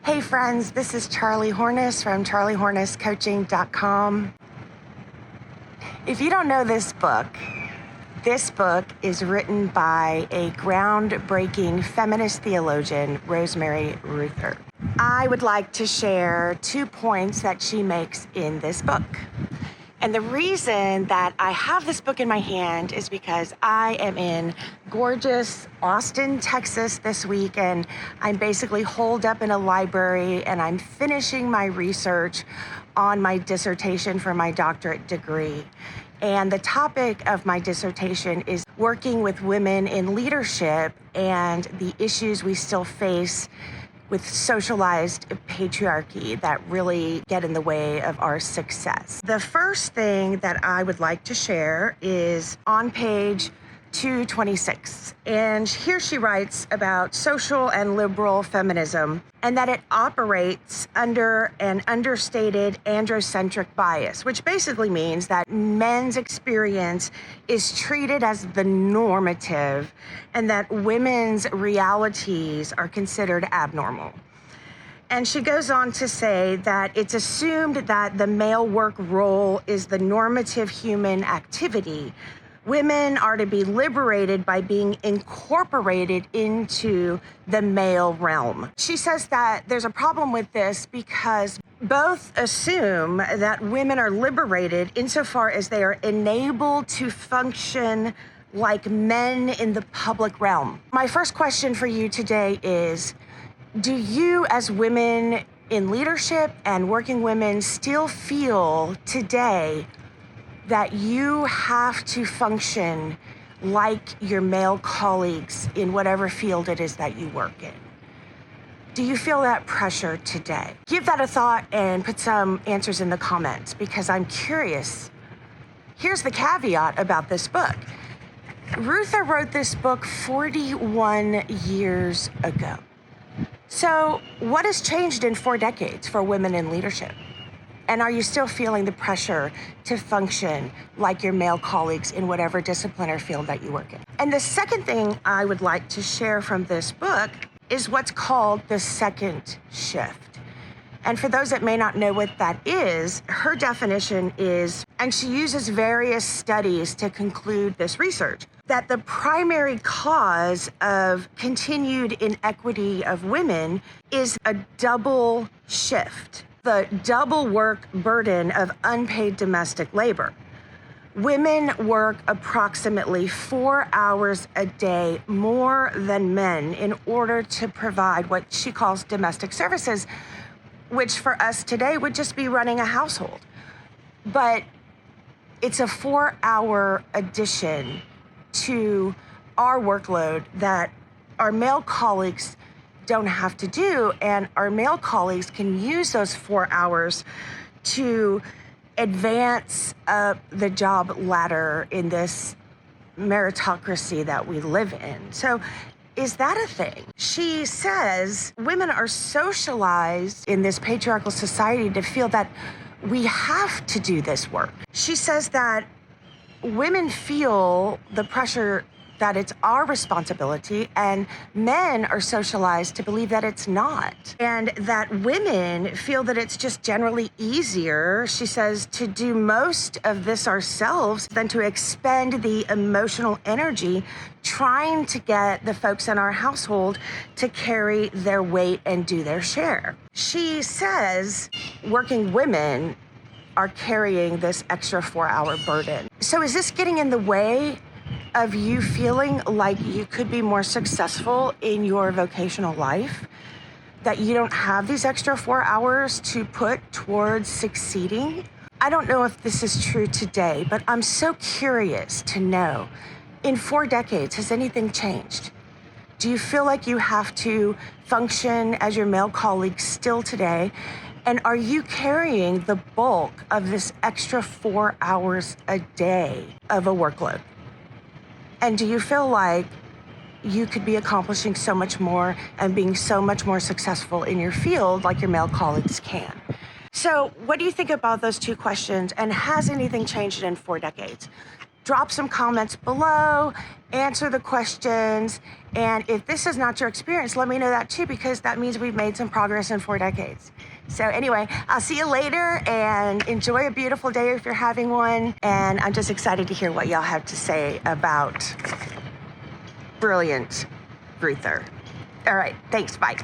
Hey friends, this is Charlie Hornis from charliehorniscoaching.com. If you don't know this book is written by a groundbreaking feminist theologian, Rosemary Ruther. I would like to share 2 points that she makes in this book. And the reason that I have this book in my hand is because I am in gorgeous Austin, Texas this week, and I'm basically holed up in a library and I'm finishing my research on my dissertation for my doctorate degree. And the topic of my dissertation is working with women in leadership and the issues we still face with socialized patriarchy that really get in the way of our success. The first thing that I would like to share is on page 226. And here she writes about social and liberal feminism and that it operates under an understated androcentric bias, which basically means that men's experience is treated as the normative and that women's realities are considered abnormal. And she goes on to say that it's assumed that the male work role is the normative human activity. Women are to be liberated by being incorporated into the male realm. She says that there's a problem with this because both assume that women are liberated insofar as they are enabled to function like men in the public realm. My first question for you today is, do you as women in leadership and working women still feel today that you have to function like your male colleagues in whatever field it is that you work in? Do you feel that pressure today? Give that a thought and put some answers in the comments because I'm curious. Here's the caveat about this book. Ruther wrote this book 41 years ago. So what has changed in 4 decades for women in leadership? And are you still feeling the pressure to function like your male colleagues in whatever discipline or field that you work in? And the second thing I would like to share from this book is what's called the second shift. And for those that may not know what that is, her definition is, and she uses various studies to conclude this research, that the primary cause of continued inequity of women is a double shift. The double work burden of unpaid domestic labor. Women work approximately 4 hours a day more than men in order to provide what she calls domestic services, which for us today would just be running a household. But it's a 4-hour addition to our workload that our male colleagues don't have to do, and our male colleagues can use those 4 hours to advance up the job ladder in this meritocracy that we live in. So is that a thing? She says women are socialized in this patriarchal society to feel that we have to do this work. She says that women feel the pressure that it's our responsibility, and men are socialized to believe that it's not. And that women feel that it's just generally easier, she says, to do most of this ourselves than to expend the emotional energy trying to get the folks in our household to carry their weight and do their share. She says working women are carrying this extra 4-hour burden. So is this getting in the way of you feeling like you could be more successful in your vocational life? That you don't have these extra 4 hours to put towards succeeding? I don't know if this is true today, but I'm so curious to know, in 4 decades, has anything changed? Do you feel like you have to function as your male colleagues still today? And are you carrying the bulk of this extra 4 hours a day of a workload? And do you feel like you could be accomplishing so much more and being so much more successful in your field like your male colleagues can? So what do you think about those 2 questions? And has anything changed in 4 decades? drop some comments below, answer the questions. And if this is not your experience, let me know that too, because that means we've made some progress in 4 decades. So anyway, I'll see you later, and enjoy a beautiful day if you're having one. And I'm just excited to hear what y'all have to say about brilliant Ruther. All right, thanks, bye.